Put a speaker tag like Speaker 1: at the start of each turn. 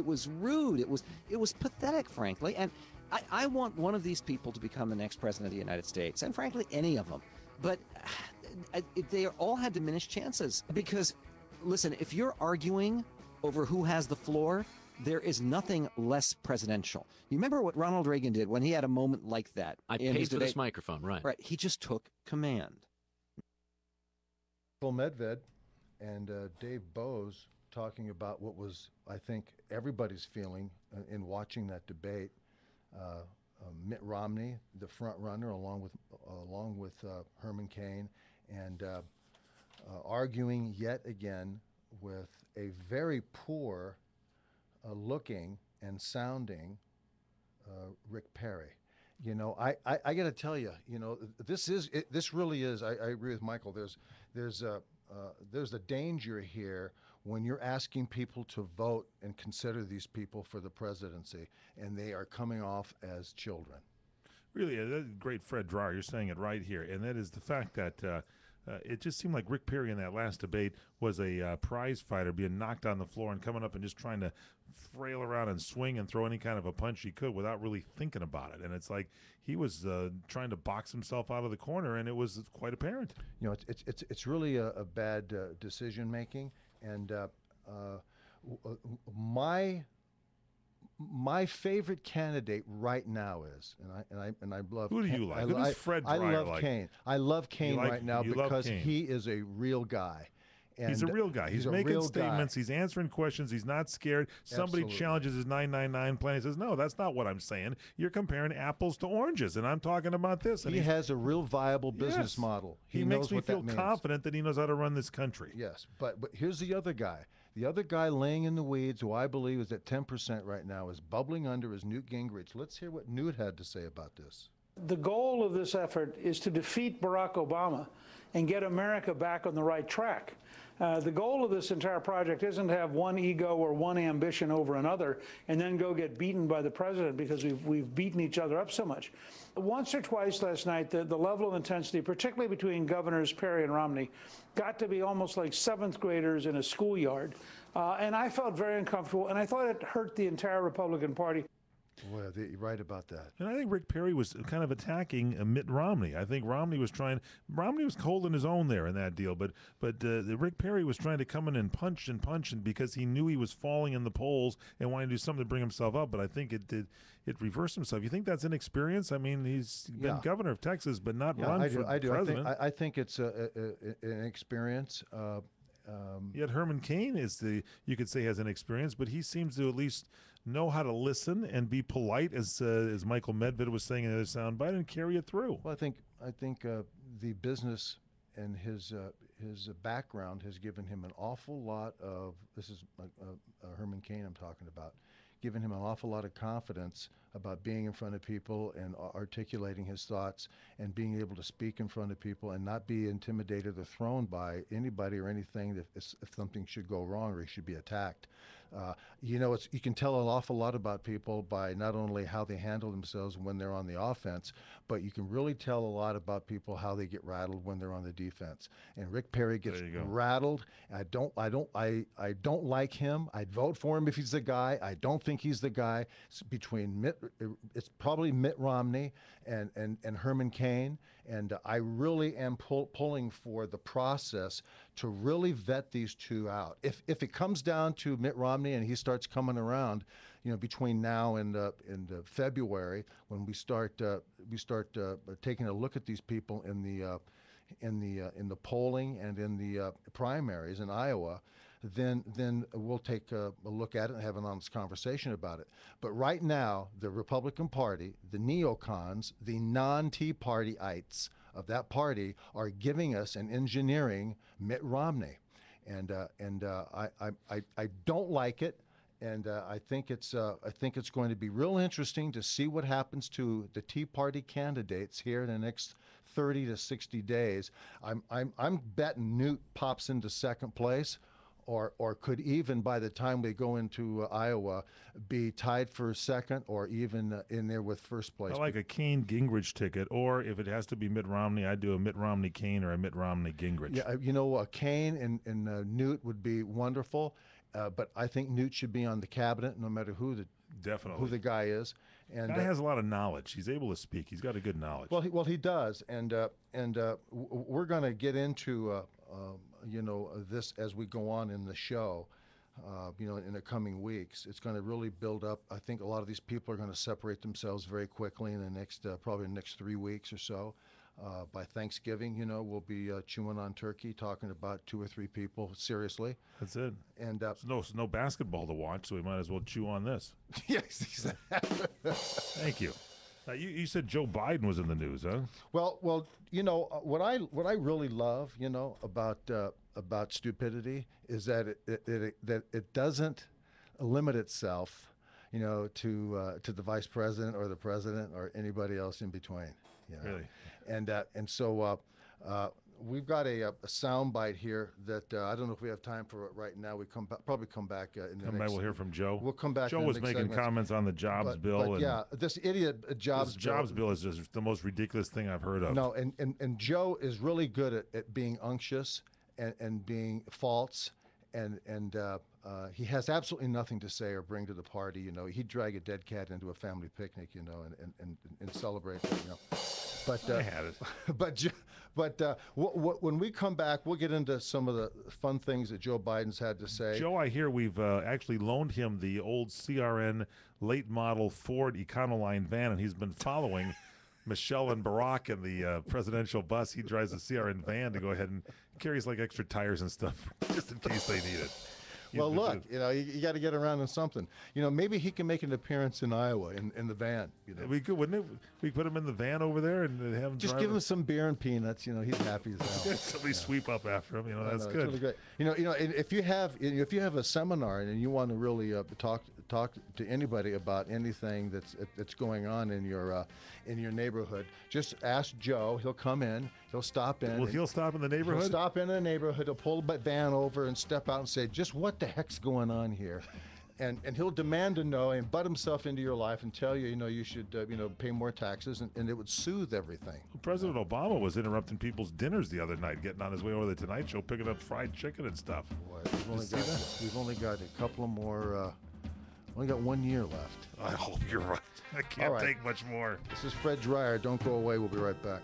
Speaker 1: It was rude. It was pathetic, frankly. And I want one of these people to become the next president of the United States, and frankly, any of them. But they all had diminished chances because, listen, if you're arguing over who has the floor, there is nothing less presidential. You remember what Ronald Reagan did when he had a moment like that?
Speaker 2: I paid for this microphone, right?
Speaker 1: Right. He just took command.
Speaker 3: Michael Medved and Dave Bose talking about what was, I think, everybody's feeling in watching that debate. Mitt Romney, the front runner, along with Herman Cain, and arguing yet again with a very poor looking and sounding Rick Perry. You know, I got to tell you, you know, this really is. I agree with Michael. There's a danger here when you're asking people to vote and consider these people for the presidency, and they are coming off as children.
Speaker 4: Really, that's great, Fred Dreyer. You're saying it right here, and that is the fact that it just seemed like Rick Perry in that last debate was a prize fighter being knocked on the floor and coming up and just trying to frail around and swing and throw any kind of a punch he could without really thinking about it. And it's like he was trying to box himself out of the corner, and it was quite apparent.
Speaker 3: You know, it's really a bad decision making, and my favorite candidate right now is, and I love.
Speaker 4: Who do you like? Who does Fred Dreyer
Speaker 3: I love
Speaker 4: like?
Speaker 3: Cain. I love Cain right now because he is a real guy. And
Speaker 4: he's a real guy. He's making statements. He's answering questions. He's not scared. Somebody challenges his 999 plan. He says, no, that's not what I'm saying. You're comparing apples to oranges, and I'm talking about this. And
Speaker 3: he has a real viable business model.
Speaker 4: He makes me feel confident that he knows how to run this country.
Speaker 3: Yes, but here's the other guy. The other guy laying in the weeds, who I believe is at 10% right now, is bubbling under, is Newt Gingrich. Let's hear what Newt had to say about this.
Speaker 5: The goal of this effort is to defeat Barack Obama and get America back on the right track. The goal of this entire project isn't to have one ego or one ambition over another and then go get beaten by the president because we've beaten each other up so much. Once or twice last night, the level of intensity, particularly between Governors Perry and Romney, got to be almost like seventh graders in a schoolyard. And I felt very uncomfortable, and I thought it hurt the entire Republican Party.
Speaker 3: Well, you're right about that.
Speaker 4: And I think Rick Perry was kind of attacking Mitt Romney. I think Romney was holding his own there in that deal, but Rick Perry was trying to come in and punch and because he knew he was falling in the polls and wanted to do something to bring himself up. But I think it reversed himself. You think that's inexperience? I mean, he's been governor of Texas, but not run for president.
Speaker 3: I think it's an experience.
Speaker 4: Yet Herman Cain you could say has an experience, but he seems to at least know how to listen and be polite, as Michael Medved was saying in the other soundbite, and carry it through.
Speaker 3: Well, I think the business and his background has given him an awful lot of. This is Herman Cain I'm talking about. Given him an awful lot of confidence about being in front of people and articulating his thoughts and being able to speak in front of people and not be intimidated or thrown by anybody or anything that if something should go wrong or he should be attacked. You can tell an awful lot about people by not only how they handle themselves when they're on the offense, but you can really tell a lot about people how they get rattled when they're on the defense. And Rick Perry gets rattled. I don't like him. I'd vote for him if he's the guy. I don't think he's the guy. It's probably Mitt Romney and Herman Cain. And I really am pulling for the process to really vet these two out. If it comes down to Mitt Romney and he starts coming around, between now and February, when we start taking a look at these people in the polling and in the primaries in Iowa, then we'll take a look at it and have an honest conversation about it. But right now, the Republican Party, the neocons, the non-Tea Partyites of that party are giving us and engineering Mitt Romney, and I don't like it. And I think it's going to be real interesting to see what happens to the Tea Party candidates here in the next 30 to 60 days. I'm betting Newt pops into second place, or could even by the time we go into Iowa be tied for second or even in there with first place.
Speaker 4: I like a Cain Gingrich ticket, or if it has to be Mitt Romney, I'd do a Mitt Romney Cain or a Mitt Romney Gingrich.
Speaker 3: Yeah, Cain and Newt would be wonderful. But I think Newt should be on the cabinet, no matter who the guy is. And
Speaker 4: guy has a lot of knowledge. He's able to speak. He's got a good knowledge.
Speaker 3: Well, he does, and we're going to get into this as we go on in the show. In the coming weeks, it's going to really build up. I think a lot of these people are going to separate themselves very quickly in the next probably the next 3 weeks or so. By Thanksgiving, we'll be chewing on turkey, talking about 2 or 3 people seriously.
Speaker 4: That's it.
Speaker 3: And
Speaker 4: there's no basketball to watch, so we might as well chew on this.
Speaker 3: Yes, exactly.
Speaker 4: Thank you. You said Joe Biden was in the news, huh?
Speaker 3: Well, what I really love, about stupidity is that it doesn't limit itself, to the vice president or the president or anybody else in between.
Speaker 4: Really?
Speaker 3: And so we've got a sound bite here that I don't know if we have time for it right now. We probably come back in the next.
Speaker 4: We'll hear from Joe.
Speaker 3: We'll come back.
Speaker 4: Joe was making comments on the jobs bill.
Speaker 3: But yeah, this idiot jobs
Speaker 4: bill is just the most ridiculous thing I've heard of.
Speaker 3: No, and Joe is really good at being unctuous and being false. And he has absolutely nothing to say or bring to the party. He'd drag a dead cat into a family picnic, and celebrate that. But
Speaker 4: I had it.
Speaker 3: When we come back, we'll get into some of the fun things that Joe Biden's had to say.
Speaker 4: Joe, I hear we've actually loaned him the old CRN late model Ford Econoline van, and he's been following Michelle and Barack in the presidential bus. He drives a CRN van to go ahead and carries like extra tires and stuff just in case they need it.
Speaker 3: Well, look, you got to get around in something. Maybe he can make an appearance in Iowa in the van.
Speaker 4: We could, wouldn't it? We put him in the van over there and have him
Speaker 3: just
Speaker 4: drive
Speaker 3: give him some beer and peanuts. He's happy as hell.
Speaker 4: Somebody sweep up after him. That's good.
Speaker 3: It's really great. If you have a seminar and you want to really talk to anybody about anything that's going on in your neighborhood, just ask Joe. He'll come in. He'll stop in.
Speaker 4: Well, he'll stop in the neighborhood?
Speaker 3: He'll stop in the neighborhood. He'll pull the van over and step out and say, just what the heck's going on here? And he'll demand to know and butt himself into your life and tell you, you should, pay more taxes, and it would soothe everything.
Speaker 4: President Obama was interrupting people's dinners the other night, getting on his way over the Tonight Show, picking up fried chicken and stuff.
Speaker 3: Boy, we've only got a couple of more. Only got 1 year left.
Speaker 4: I hope you're right. I can't take much more.
Speaker 3: This is Fred Dreyer. Don't go away. We'll be right back.